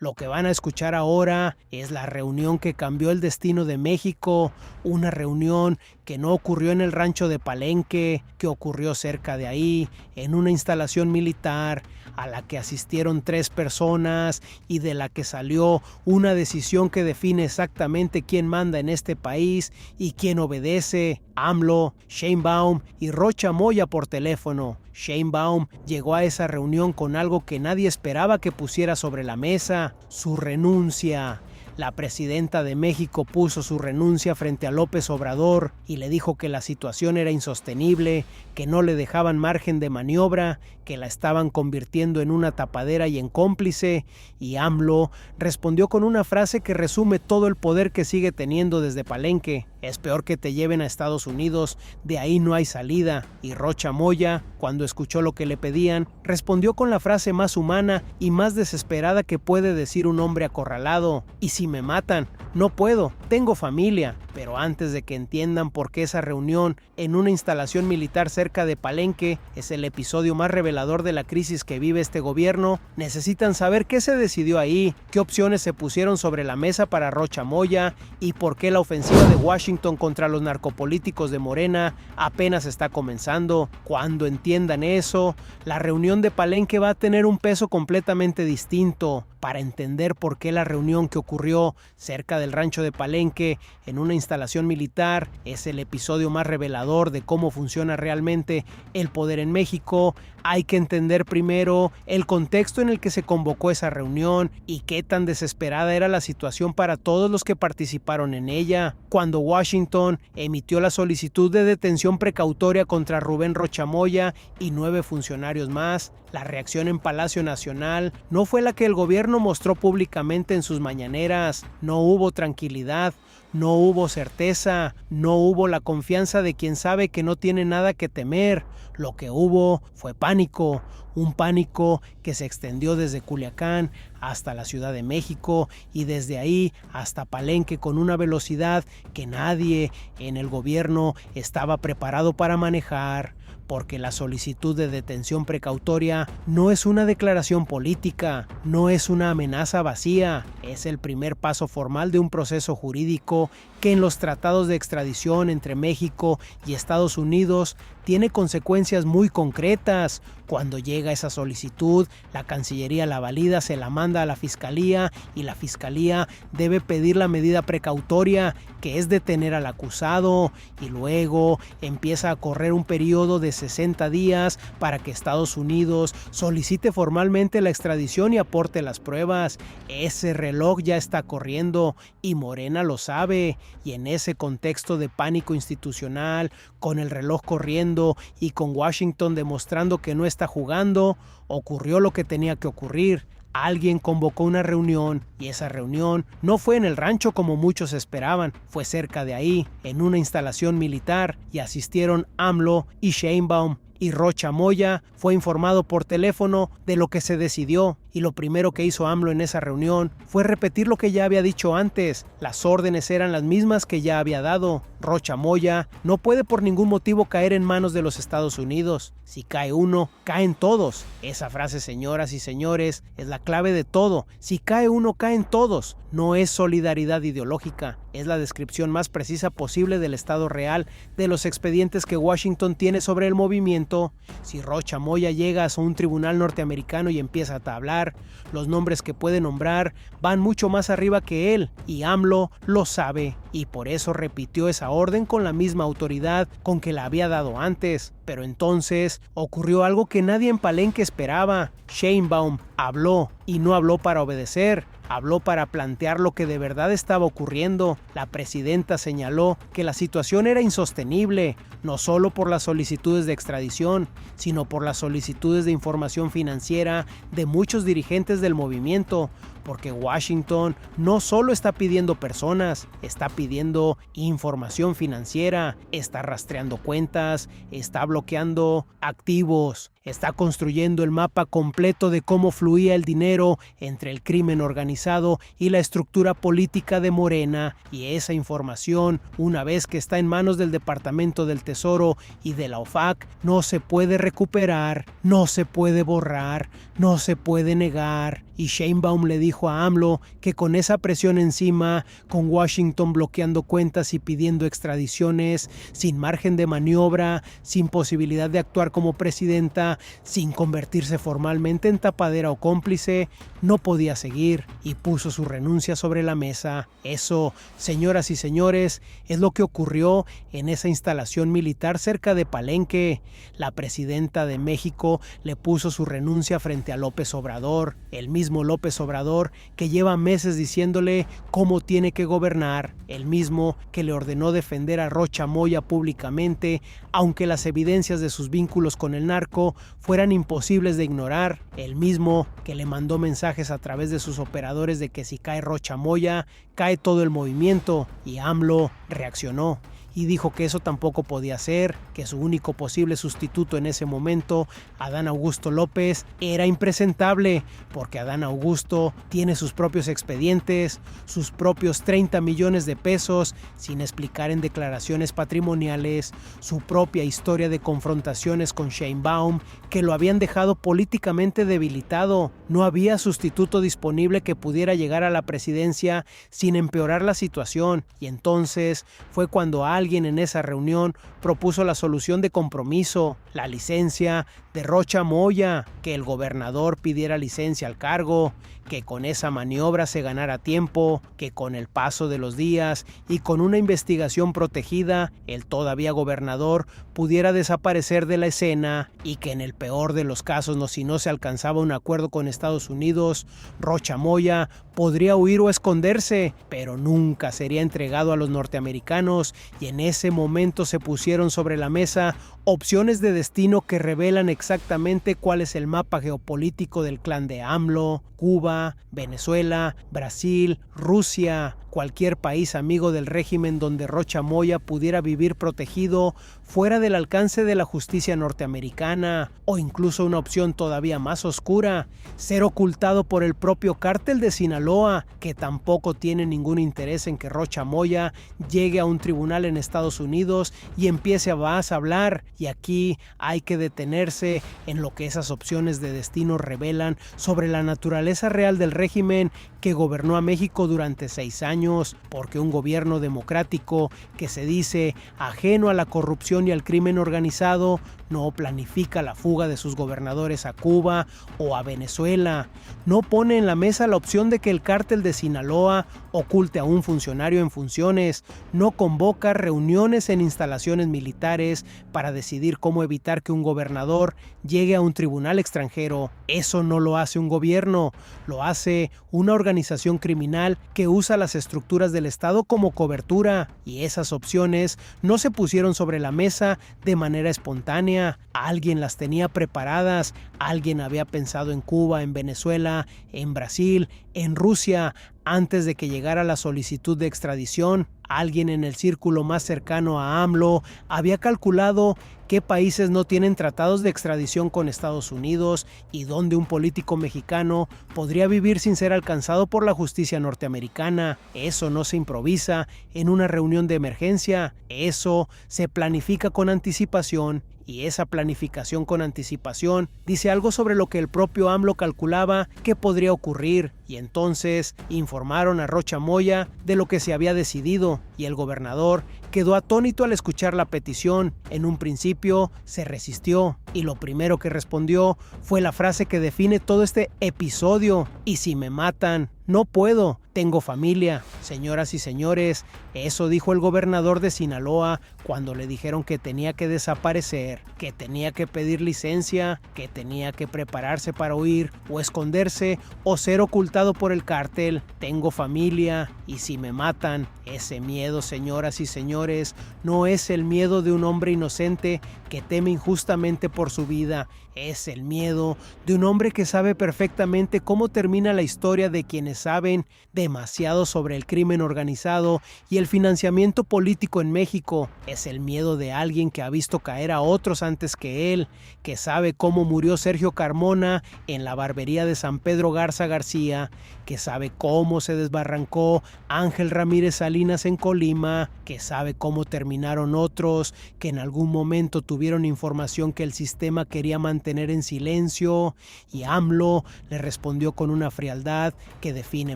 Lo que van a escuchar ahora es la reunión que cambió el destino de México, una reunión que no ocurrió en el rancho de Palenque, que ocurrió cerca de ahí, en una instalación militar a la que asistieron 3 personas y de la que salió una decisión que define exactamente quién manda en este país y quién obedece. AMLO, Sheinbaum y Rocha Moya por teléfono. Sheinbaum llegó a esa reunión con algo que nadie esperaba que pusiera sobre la mesa: su renuncia. La presidenta de México puso su renuncia frente a López Obrador y le dijo que la situación era insostenible, que no le dejaban margen de maniobra, que la estaban convirtiendo en una tapadera y en cómplice, y AMLO respondió con una frase que resume todo el poder que sigue teniendo desde Palenque: es peor que te lleven a Estados Unidos, de ahí no hay salida. Y Rocha Moya, cuando escuchó lo que le pedían, respondió con la frase más humana y más desesperada que puede decir un hombre acorralado: ¿y si me matan? No puedo, tengo familia. Pero antes de que entiendan por qué esa reunión en una instalación militar cerca de Palenque es el episodio más revelador de la crisis que vive este gobierno, necesitan saber qué se decidió ahí, qué opciones se pusieron sobre la mesa para Rocha Moya y por qué la ofensiva de Washington contra los narcopolíticos de Morena apenas está comenzando. Cuando entiendan eso, la reunión de Palenque va a tener un peso completamente distinto. Para entender por qué la reunión que ocurrió cerca del rancho de Palenque en una instalación militar es el episodio más revelador de cómo funciona realmente el poder en México, hay que entender primero el contexto en el que se convocó esa reunión y qué tan desesperada era la situación para todos los que participaron en ella. Cuando Washington emitió la solicitud de detención precautoria contra Rubén Rocha Moya y 9 funcionarios más, la reacción en Palacio Nacional no fue la que el gobierno mostró públicamente en sus mañaneras. No hubo tranquilidad, no hubo certeza, no hubo la confianza de quien sabe que no tiene nada que temer. Lo que hubo fue pánico, un pánico que se extendió desde Culiacán hasta la Ciudad de México y desde ahí hasta Palenque con una velocidad que nadie en el gobierno estaba preparado para manejar. Porque la solicitud de detención precautoria no es una declaración política, no es una amenaza vacía, es el primer paso formal de un proceso jurídico que en los tratados de extradición entre México y Estados Unidos tiene consecuencias muy concretas. Cuando llega esa solicitud, la Cancillería la valida, se la manda a la Fiscalía y la Fiscalía debe pedir la medida precautoria, que es detener al acusado, y luego empieza a correr un periodo de 60 días para que Estados Unidos solicite formalmente la extradición y aporte las pruebas. Ese reloj ya está corriendo y Morena lo sabe, y en ese contexto de pánico institucional, con el reloj corriendo y con Washington demostrando que no está jugando, ocurrió lo que tenía que ocurrir. Alguien convocó una reunión y esa reunión no fue en el rancho como muchos esperaban, fue cerca de ahí, en una instalación militar, y asistieron AMLO y Sheinbaum. Y Rocha Moya fue informado por teléfono de lo que se decidió, y lo primero que hizo AMLO en esa reunión fue repetir lo que ya había dicho antes. Las órdenes eran las mismas que ya había dado. Rocha Moya no puede por ningún motivo caer en manos de los Estados Unidos. Si cae uno, caen todos. Esa frase, señoras y señores, es la clave de todo. Si cae uno, caen todos. No es solidaridad ideológica, es la descripción más precisa posible del estado real de los expedientes que Washington tiene sobre el movimiento. Si Rocha Moya llega a un tribunal norteamericano y empieza a tablar, los nombres que puede nombrar van mucho más arriba que él, y AMLO lo sabe, y por eso repitió esa orden con la misma autoridad con que la había dado antes. Pero entonces ocurrió algo que nadie en Palenque esperaba. Sheinbaum habló, y no habló para obedecer. Habló para plantear lo que de verdad estaba ocurriendo. La presidenta señaló que la situación era insostenible, no solo por las solicitudes de extradición, sino por las solicitudes de información financiera de muchos dirigentes del movimiento, porque Washington no solo está pidiendo personas, está pidiendo información financiera, está rastreando cuentas, está bloqueando activos. está construyendo el mapa completo de cómo fluía el dinero entre el crimen organizado y la estructura política de Morena, y esa información, una vez que está en manos del Departamento del Tesoro y de la OFAC, no se puede recuperar, no se puede borrar, no se puede negar. Y Sheinbaum le dijo a AMLO que con esa presión encima, con Washington bloqueando cuentas y pidiendo extradiciones, sin margen de maniobra, sin posibilidad de actuar como presidenta, sin convertirse formalmente en tapadera o cómplice, no podía seguir, y puso su renuncia sobre la mesa. Eso, señoras y señores, es lo que ocurrió en esa instalación militar cerca de Palenque. La presidenta de México le puso su renuncia frente a López Obrador, el mismo López Obrador que lleva meses diciéndole cómo tiene que gobernar, el mismo que le ordenó defender a Rocha Moya públicamente, aunque las evidencias de sus vínculos con el narco fueran imposibles de ignorar, el mismo que le mandó mensajes a través de sus operadores de que si cae Rocha Moya, cae todo el movimiento, y AMLO reaccionó y dijo que eso tampoco podía ser, que su único posible sustituto en ese momento, Adán Augusto López, era impresentable, porque Adán Augusto tiene sus propios expedientes, sus propios 30 millones de pesos, sin explicar en declaraciones patrimoniales, su propia historia de confrontaciones con Sheinbaum, que lo habían dejado políticamente debilitado. No había sustituto disponible que pudiera llegar a la presidencia sin empeorar la situación, y entonces fue cuando alguien en esa reunión propuso la solución de compromiso, la licencia de Rocha Moya, que el gobernador pidiera licencia al cargo, que con esa maniobra se ganara tiempo, que con el paso de los días y con una investigación protegida, el todavía gobernador pudiera desaparecer de la escena, y que en el peor de los casos, si no se alcanzaba un acuerdo con Estados Unidos, Rocha Moya podría huir o esconderse, pero nunca sería entregado a los norteamericanos, y en ese momento se pusieron sobre la mesa opciones de destino que revelan exactamente cuál es el mapa geopolítico del clan de AMLO: Cuba, Venezuela, Brasil, Rusia, cualquier país amigo del régimen donde Rocha Moya pudiera vivir protegido fuera del alcance de la justicia norteamericana, o incluso una opción todavía más oscura: ser ocultado por el propio cártel de Sinaloa, que tampoco tiene ningún interés en que Rocha Moya llegue a un tribunal en Estados Unidos y empiece a hablar. Y aquí hay que detenerse en lo que esas opciones de destino revelan sobre la naturaleza real del régimen que gobernó a México durante 6 años, porque un gobierno democrático que se dice ajeno a la corrupción y al crimen organizado no planifica la fuga de sus gobernadores a Cuba o a Venezuela, no pone en la mesa la opción de que el cártel de Sinaloa oculte a un funcionario en funciones, no convoca reuniones en instalaciones militares para decidir cómo evitar que un gobernador llegue a un tribunal extranjero. Eso no lo hace un gobierno, lo hace una organización criminal que usa las estructuras del Estado como cobertura, y esas opciones no se pusieron sobre la mesa de manera espontánea. Alguien las tenía preparadas, alguien había pensado en Cuba, en Venezuela, en Brasil, en Rusia, antes de que llegara la solicitud de extradición. Alguien en el círculo más cercano a AMLO había calculado qué países no tienen tratados de extradición con Estados Unidos y dónde un político mexicano podría vivir sin ser alcanzado por la justicia norteamericana. Eso no se improvisa en una reunión de emergencia, eso se planifica con anticipación. Y esa planificación con anticipación dice algo sobre lo que el propio AMLO calculaba que podría ocurrir, y entonces informaron a Rocha Moya de lo que se había decidido, y el gobernador quedó atónito al escuchar la petición. En un principio se resistió, y lo primero que respondió fue la frase que define todo este episodio: ¿y si me matan? No puedo, tengo familia. Señoras y señores, eso dijo el gobernador de Sinaloa cuando le dijeron que tenía que desaparecer, que tenía que pedir licencia, que tenía que prepararse para huir o esconderse o ser ocultado por el cártel. Tengo familia, y si me matan. Ese miedo, señoras y señores, no es el miedo de un hombre inocente que teme injustamente por su vida. Es el miedo de un hombre que sabe perfectamente cómo termina la historia de quienes saben demasiado sobre el crimen organizado y el financiamiento político en México. Es el miedo de alguien que ha visto caer a otros antes que él, que sabe cómo murió Sergio Carmona en la barbería de San Pedro Garza García, que sabe cómo se desbarrancó Ángel Ramírez Salinas en Colima, que sabe cómo terminaron otros, que en algún momento tuvieron información que el sistema quería mantener en silencio, y AMLO le respondió con una frialdad que define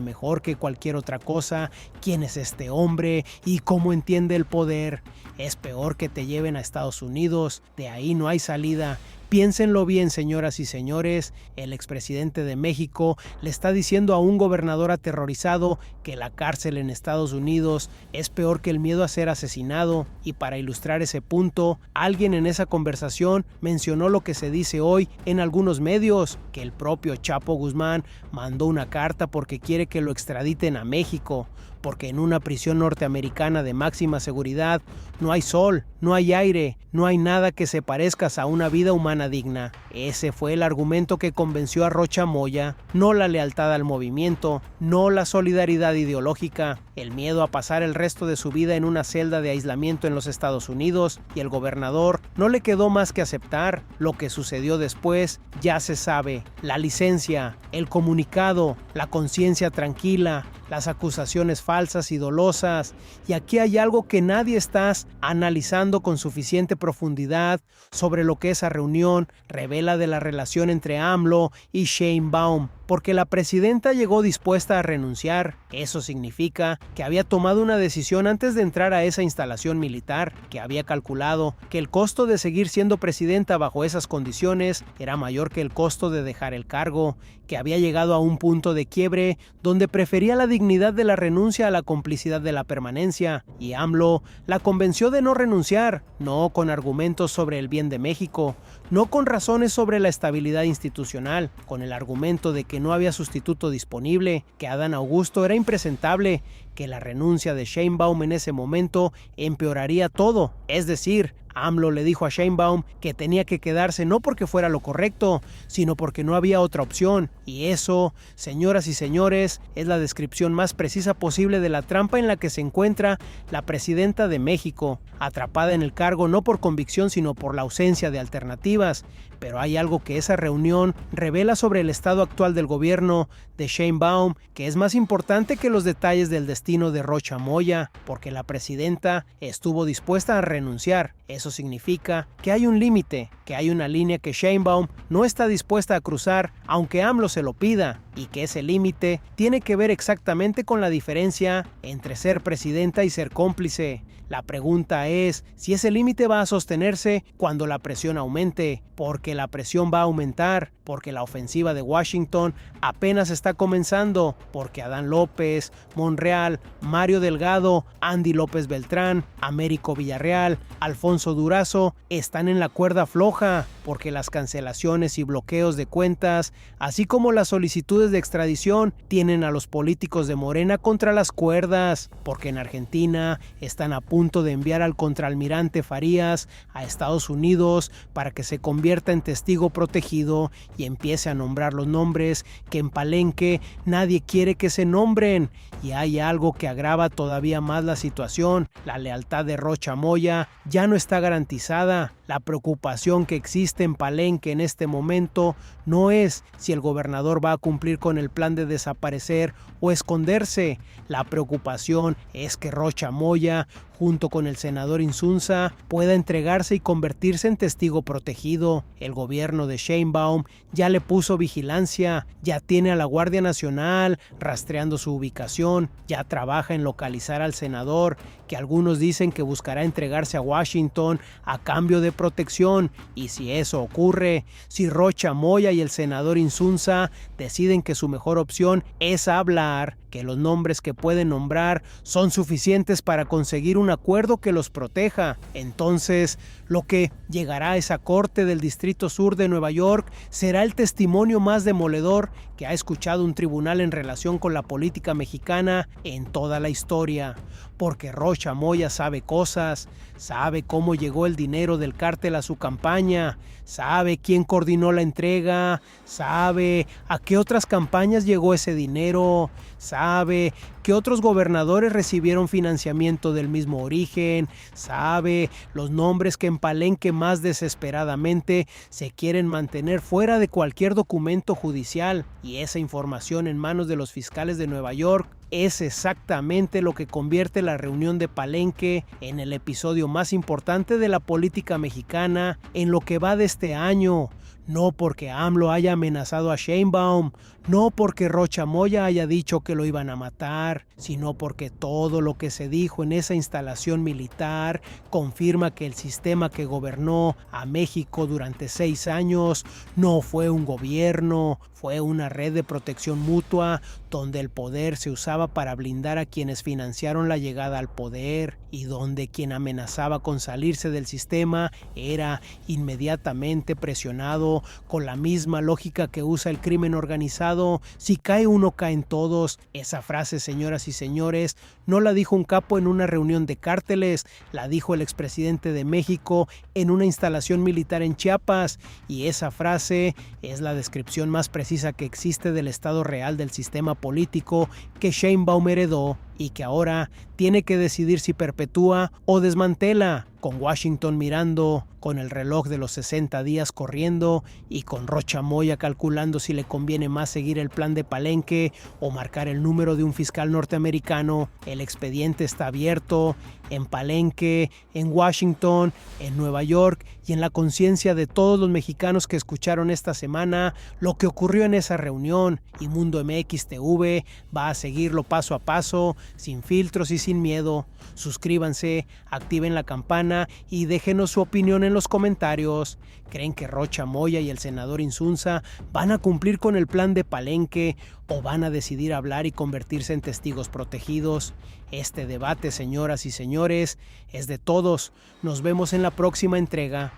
mejor que cualquier otra cosa quién es este hombre y cómo entiende el poder. Es peor que te lleven a Estados Unidos, de ahí no hay salida. Piénsenlo bien, señoras y señores, el expresidente de México le está diciendo a un gobernador aterrorizado que la cárcel en Estados Unidos es peor que el miedo a ser asesinado. Y para ilustrar ese punto, alguien en esa conversación mencionó lo que se dice hoy en algunos medios, que el propio Chapo Guzmán mandó una carta porque quiere que lo extraditen a México, porque en una prisión norteamericana de máxima seguridad no hay sol, no hay aire, no hay nada que se parezca a una vida humana digna. Ese fue el argumento que convenció a Rocha Moya, no la lealtad al movimiento, no la solidaridad ideológica, el miedo a pasar el resto de su vida en una celda de aislamiento en los Estados Unidos, y el gobernador no le quedó más que aceptar. Lo que sucedió después ya se sabe: la licencia, el comunicado, la conciencia tranquila, las acusaciones falsas y dolosas. Y aquí hay algo que nadie está analizando con suficiente profundidad sobre lo que esa reunión revela de la relación entre AMLO y Sheinbaum, porque la presidenta llegó dispuesta a renunciar. Eso significa que había tomado una decisión antes de entrar a esa instalación militar, que había calculado que el costo de seguir siendo presidenta bajo esas condiciones era mayor que el costo de dejar el cargo, que había llegado a un punto de quiebre donde prefería la dignidad de la renuncia a la complicidad de la permanencia, y AMLO la convenció de no renunciar, no con argumentos sobre el bien de México, no con razones sobre la estabilidad institucional, con el argumento de que no había sustituto disponible, que Adán Augusto era impresentable, que la renuncia de Sheinbaum en ese momento empeoraría todo. Es decir, AMLO le dijo a Sheinbaum que tenía que quedarse no porque fuera lo correcto, sino porque no había otra opción. Y eso, señoras y señores, es la descripción más precisa posible de la trampa en la que se encuentra la presidenta de México, atrapada en el cargo no por convicción sino por la ausencia de alternativas. Pero hay algo que esa reunión revela sobre el estado actual del gobierno de Sheinbaum que es más importante que los detalles del destino de Rocha Moya, porque la presidenta estuvo dispuesta a renunciar. Eso significa que hay un límite, que hay una línea que Sheinbaum no está dispuesta a cruzar aunque AMLO se lo pida, y que ese límite tiene que ver exactamente con la diferencia entre ser presidenta y ser cómplice. La pregunta es si ese límite va a sostenerse cuando la presión aumente, porque la presión va a aumentar, porque la ofensiva de Washington apenas está comenzando, porque Adán López, Monreal, Mario Delgado, Andy López Beltrán, Américo Villarreal, Alfonso Durazo están en la cuerda floja, porque las cancelaciones y bloqueos de cuentas, así como las solicitudes de extradición, tienen a los políticos de Morena contra las cuerdas, porque en Argentina están a punto de enviar al contraalmirante Farías a Estados Unidos para que se convierta en testigo protegido y empiece a nombrar los nombres que en Palenque nadie quiere que se nombren. Y hay algo que agrava todavía más la situación: la lealtad de Rocha Moya ya no está garantizada. La preocupación que existe en Palenque en este momento no es si el gobernador va a cumplir con el plan de desaparecer o esconderse. La preocupación es que Rocha Moya, junto con el senador Insunza, pueda entregarse y convertirse en testigo protegido. El gobierno de Sheinbaum ya le puso vigilancia, ya tiene a la Guardia Nacional rastreando su ubicación, ya trabaja en localizar al senador, que algunos dicen que buscará entregarse a Washington a cambio de protección. Y si eso ocurre, si Rocha Moya y el senador Insunza deciden que su mejor opción es hablar, que los nombres que pueden nombrar son suficientes para conseguir un acuerdo que los proteja, entonces Lo que llegará a esa corte del Distrito Sur de Nueva York será el testimonio más demoledor que ha escuchado un tribunal en relación con la política mexicana en toda la historia. Porque Rocha Moya sabe cosas, sabe cómo llegó el dinero del cártel a su campaña, sabe quién coordinó la entrega, sabe a qué otras campañas llegó ese dinero, sabe que otros gobernadores recibieron financiamiento del mismo origen, sabe los nombres que en Palenque más desesperadamente se quieren mantener fuera de cualquier documento judicial, y esa información en manos de los fiscales de Nueva York es exactamente lo que convierte la reunión de Palenque en el episodio más importante de la política mexicana en lo que va de este año. No porque AMLO haya amenazado a Sheinbaum, no porque Rocha Moya haya dicho que lo iban a matar, sino porque todo lo que se dijo en esa instalación militar confirma que el sistema que gobernó a México durante 6 años no fue un gobierno, fue una red de protección mutua donde el poder se usaba para blindar a quienes financiaron la llegada al poder y donde quien amenazaba con salirse del sistema era inmediatamente presionado con la misma lógica que usa el crimen organizado. Si cae uno, caen todos. Esa frase, señoras y señores, no la dijo un capo en una reunión de cárteles, la dijo el expresidente de México en una instalación militar en Chiapas, y esa frase es la descripción más precisa que existe del estado real del sistema político que Sheinbaum heredó y que ahora tiene que decidir si perpetúa o desmantela, con Washington mirando, con el reloj de los 60 días corriendo y con Rocha Moya calculando si le conviene más seguir el plan de Palenque o marcar el número de un fiscal norteamericano. El expediente está abierto en Palenque, en Washington, en Nueva York y en la conciencia de todos los mexicanos que escucharon esta semana lo que ocurrió en esa reunión, y Mundo MX TV va a seguirlo paso a paso, sin filtros y sin miedo. Suscríbanse, activen la campana y déjenos su opinión en los comentarios. ¿Creen que Rocha Moya y el senador Insunza van a cumplir con el plan de Palenque o van a decidir hablar y convertirse en testigos protegidos? Este debate, señoras y señores, es de todos. Nos vemos en la próxima entrega.